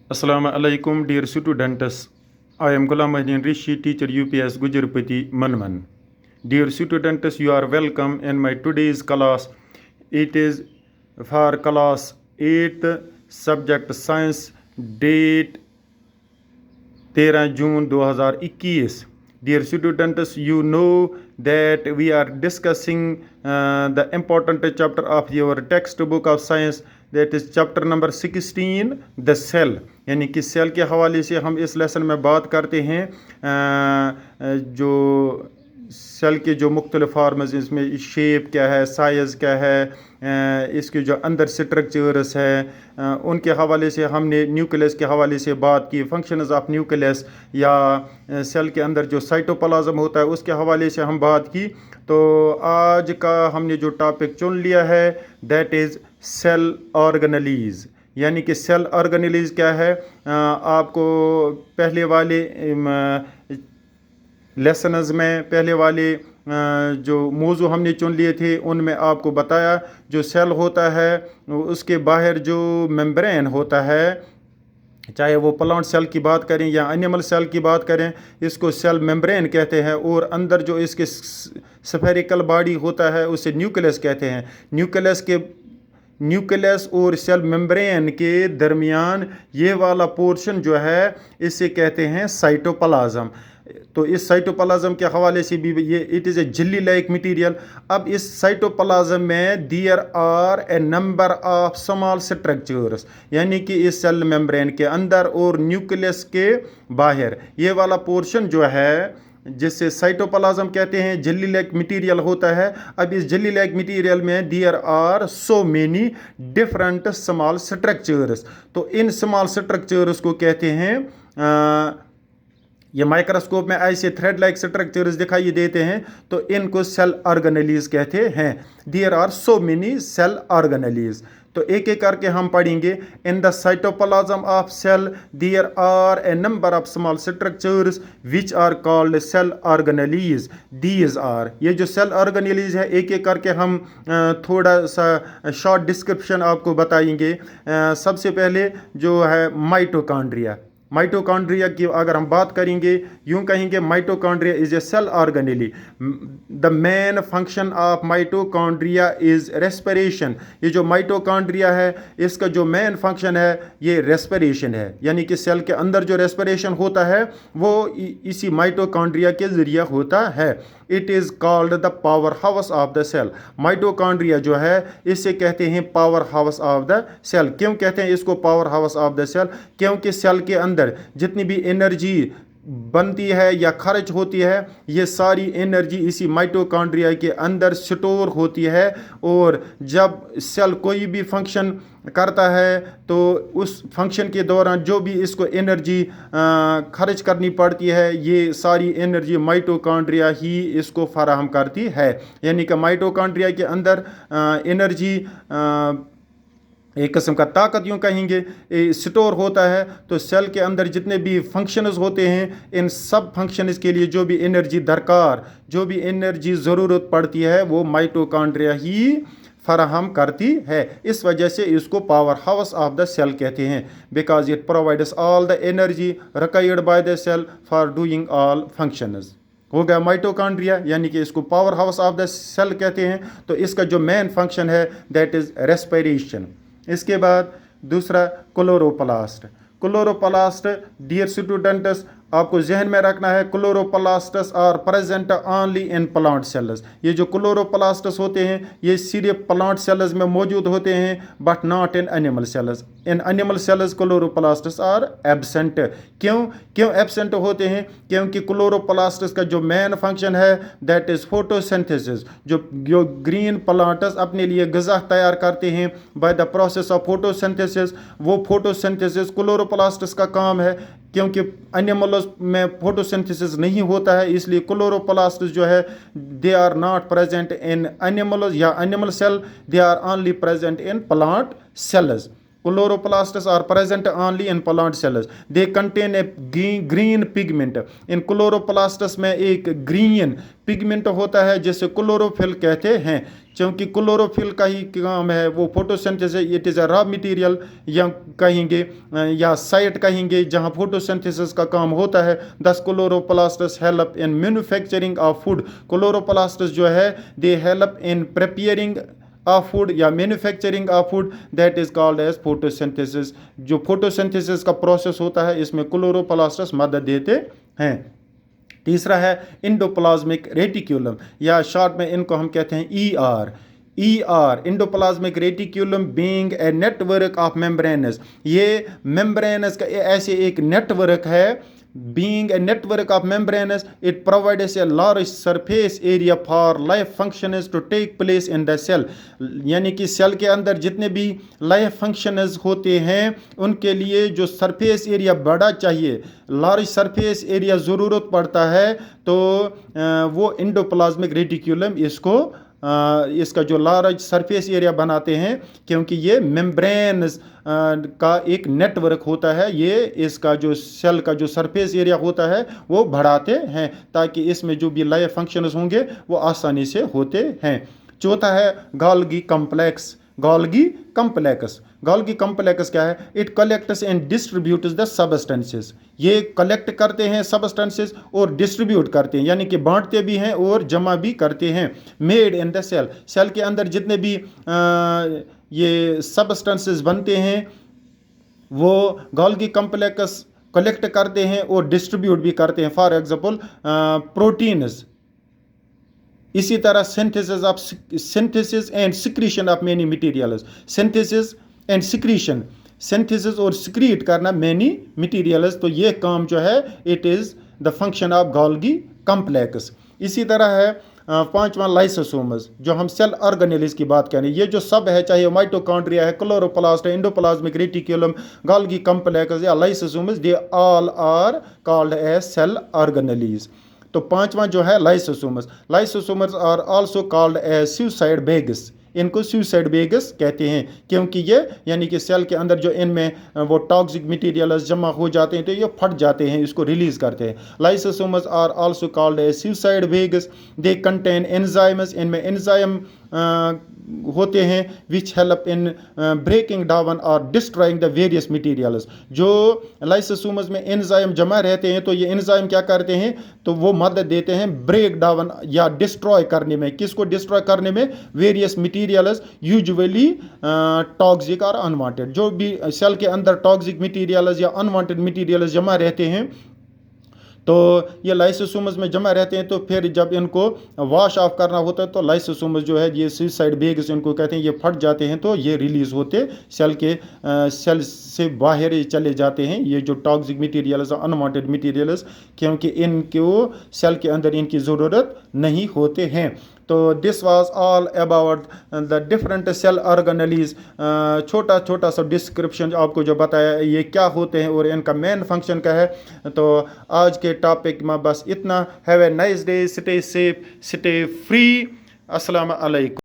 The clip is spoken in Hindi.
Assalamu alaikum, dear students. I am Ghulam Mahdin Rishi, teacher UPS Gujarpati Manman. Dear students, you are welcome in my today's class. It is for class 8, subject science, date 13 June 2021. Dear students, you know that we are discussing the important chapter of your textbook of science, that is chapter number 16, the cell. यानी कि सेल के हवाले से हम इस लेसन में बात करते हैं जो सेल के जो मुख्तलिफ फार्म्स, इसमें शेप क्या है, साइज़ क्या है, इसके जो अंदर स्ट्रक्चर्स है, उनके हवाले से हमने न्यूक्लियस के हवाले से बात की, फंक्शंस ऑफ न्यूक्लियस या सेल के अंदर जो साइटोप्लाज्म होता है उसके हवाले से हम बात की। तो आज का हमने जो टॉपिक चुन लिया है दैट इज़ सेल ऑर्गेनेलीज़। यानी कि सेल ऑर्गेनेलीज़ क्या है, आपको पहले वाले लेसन्स में पहले वाले जो मौजू हमने चुन लिए थे उनमें आपको बताया जो सेल होता है उसके बाहर जो मेम्ब्रेन होता है, चाहे वो प्लांट सेल की बात करें या एनिमल सेल की बात करें, इसको सेल मेम्ब्रेन कहते हैं। और अंदर जो इसके स्फेरिकल बॉडी होता है उसे न्यूक्लियस कहते हैं। न्यूक्लियस और सेल मेम्ब्रेन के दरमियान ये वाला पोर्शन जो है इसे कहते हैं साइटोप्लाज्म। तो इस साइटोप्लाज्म के हवाले से भी ये it is a jelly like material. अब इस साइटोप्लाज्म में there are a number of small structures, यानी कि इस सेल मेम्ब्रेन के अंदर और न्यूक्लियस के बाहर ये वाला पोर्शन जो है जिससे साइटोप्लाज्म कहते हैं, जेली लाइक मटीरियल होता है। अब इस जेली लाइक मटीरियल में there are so many different small structures. तो इन स्मॉल स्ट्रक्चर्स को कहते हैं ये माइक्रोस्कोप में ऐसे थ्रेड लाइक स्ट्रक्चर्स दिखाई देते हैं, तो इनको सेल ऑर्गेनेलीज कहते हैं। There are so many cell organelles. तो एक एक करके हम पढ़ेंगे। In the cytoplasm of cell there are a number of small structures which are called cell organelles. These are, ये जो सेल ऑर्गेनेलीज है एक एक करके हम थोड़ा सा शॉर्ट डिस्क्रिप्शन आपको बताएंगे। सबसे पहले जो है माइटोकॉन्ड्रिया। माइटोकॉन्ड्रिया की अगर हम बात करेंगे, यूं कहेंगे mitochondria is a cell organelle. The main function of mitochondria is respiration. ये जो माइटोकॉन्ड्रिया है इसका जो मेन फंक्शन है ये रेस्पिरेशन है, यानी कि सेल के अंदर जो रेस्पिरेशन होता है वो इसी माइटोकॉन्ड्रिया के जरिए होता है। It is called the power house of the cell. Mitochondria जो है इसे कहते हैं power house of the cell. क्यों कहते हैं इसको power house of the cell? क्योंकि सेल के अंदर जितनी भी एनर्जी बनती है या खर्च होती है ये सारी एनर्जी इसी माइटोकॉन्ड्रिया के अंदर स्टोर होती है। और जब सेल कोई भी फंक्शन करता है तो उस फंक्शन के दौरान जो भी इसको एनर्जी खर्च करनी पड़ती है ये सारी एनर्जी माइटोकॉन्ड्रिया ही इसको फराहम करती है। यानी कि माइटोकॉन्ड्रिया के अंदर एनर्जी एक किस्म का ताकत यूँ कहेंगे स्टोर होता है। तो सेल के अंदर जितने भी फंक्शंस होते हैं इन सब फंक्शंस के लिए जो भी एनर्जी दरकार, जो भी एनर्जी ज़रूरत पड़ती है वो माइटोकॉन्ड्रिया ही फराहम करती है। इस वजह से इसको power house of the cell कहते हैं, because it provides all the energy required by the cell for doing all functions. हो गया माइटोकॉन्ड्रिया, यानी कि इसको power house of the cell कहते हैं। तो इसका जो मेन फंक्शन है दैट इज़ रेस्पिरेशन। इसके बाद दूसरा क्लोरोप्लास्ट। क्लोरोप्लास्ट डियर स्टूडेंट्स आपको जहन में रखना है, chloroplasts are present only in plant cells. ये जो क्लोरोप्लास्ट्स होते हैं ये सिर्फ प्लांट सेल्स में मौजूद होते हैं but not in animal cells. In animal cells chloroplasts are absent. क्यों एब्सेंट होते हैं? क्योंकि क्लोरोप्लास्ट्स का जो मेन फंक्शन है दैट इज़ फोटोसिंथेसिस। जो ग्रीन प्लांट्स अपने लिए ग़िज़ा तैयार करते हैं by the process of photosynthesis, वो फोटोसिंथेसिस क्लोरोप्लास्ट्स का काम है। क्योंकि एनिमल्स में फोटोसिंथेसिस नहीं होता है इसलिए क्लोरोप्लास्ट्स जो है they are not present in animals या animal cell, they are only present in plant cells. Chloroplasts are present only in plant cells. They contain a green pigment. In chloroplasts में एक green pigment होता है जिसे क्लोरोफिल कहते हैं, क्योंकि क्लोरोफिल का ही काम है वो photosynthesis. It is a raw material या कहेंगे या साइट कहेंगे जहाँ फोटोसिंथेसिस का काम होता है. These chloroplasts help in manufacturing of food. Chloroplasts जो है they help in preparing of food या manufacturing of food, that is called as photosynthesis. जो फोटोसिंथेसिस का प्रोसेस होता है इसमें क्लोरोप्लास्ट्स मदद देते हैं. तीसरा है इंडोप्लाज्मिक रेटिक्यूलम या शॉर्ट में इनको हम कहते हैं ER. Endoplasmic reticulum being a network of membranes. ये मेम्ब्रेन्स का ऐसे एक नेटवर्क है. Being a network of membranes, it provides a large surface area for life functions to take place in the cell. यानी कि सेल के अंदर जितने भी लाइफ फंक्शंस होते हैं उनके लिए जो सरफेस एरिया बड़ा चाहिए, लार्ज सरफेस एरिया ज़रूरत पड़ता है, तो वो इंडोप्लाज्मिक रेटिक्यूलम इसका जो लार्ज सरफेस एरिया बनाते हैं, क्योंकि ये मेम्ब्रेन्स का एक नेटवर्क होता है. ये इसका जो सेल का जो सरफेस एरिया होता है वो बढ़ाते हैं ताकि इसमें जो भी लाइफ फंक्शंस होंगे वो आसानी से होते हैं. चौथा है गोल्गी कॉम्प्लेक्स. गोल्गी कॉम्प्लेक्स क्या है? It collects and distributes the substances. ये कलेक्ट करते हैं सब्सटेंसेस और डिस्ट्रीब्यूट करते हैं, यानी कि बांटते भी हैं और जमा भी करते हैं. Made in the cell. Cell के अंदर जितने भी ये सब्सटेंसेस बनते हैं वो गोल्गी कॉम्प्लेक्स कलेक्ट करते हैं और डिस्ट्रीब्यूट भी करते हैं. For example proteins. इसी तरह synthesis and secretion of many materials. Synthesis और सिक्रीट करना मेनी मटेरियल्स. तो ये काम जो है it is the function of Golgi complex. इसी तरह है पांचवा लाइसोसोम्स. जो हम सेल ऑर्गेनेल्स की बात करें, ये जो सब है, चाहे माइटोकॉन्ड्रिया है, क्लोरोप्लास्ट है, इंडोप्लाज्मिक रेटिक्यूलम, गोल्गी कॉम्प्लेक्स या lysosomes, they all are called as cell organelles. तो पांचवा जो है lysosomes are also called as suicide bags. इनको सुसाइड बैग्स कहते हैं क्योंकि ये यानी कि सेल के अंदर जो इनमें वो टॉक्सिक मटेरियल्स जमा हो जाते हैं तो ये फट जाते हैं, इसको रिलीज करते हैं. Lysosomes are also called as suicide bags. They contain enzymes. इनमें एंजाइम होते हैं which help in breaking down और डिस्ट्रॉइंग द वेरियस मटेरियल्स. जो लाइसोसोम्स में एंजाइम जमा रहते हैं तो ये एंजाइम क्या करते हैं, तो वो मदद देते हैं ब्रेक डाउन या डिस्ट्रॉय करने में. किसको डिस्ट्रॉय करने में? वेरियस मटेरियल्स, यूजुअली टॉक्सिक और अनवांटेड. जो भी सेल के अंदर टॉक्सिक मटेरियल्स या अनवांटेड मटेरियल्स जमा रहते हैं तो ये लाइसोसोम्स में जमा रहते हैं. तो फिर जब इनको वॉश ऑफ करना होता है तो लाइसोसोम्स जो है ये सुसाइड बैग्स इनको कहते हैं, ये फट जाते हैं तो ये रिलीज होते सेल से बाहर चले जाते हैं ये जो टॉक्सिक मटेरियल्स अनवांटेड मटेरियल्स, क्योंकि इनको सेल के अंदर इनकी ज़रूरत नहीं होते हैं. तो this was all about the different cell organelles. छोटा सा डिस्क्रिप्शन आपको जो बताया ये क्या होते हैं और इनका मेन फंक्शन क्या है. तो आज के टॉपिक में बस इतना. Have a nice day, stay safe, stay free. अस्सलाम वालेकुम.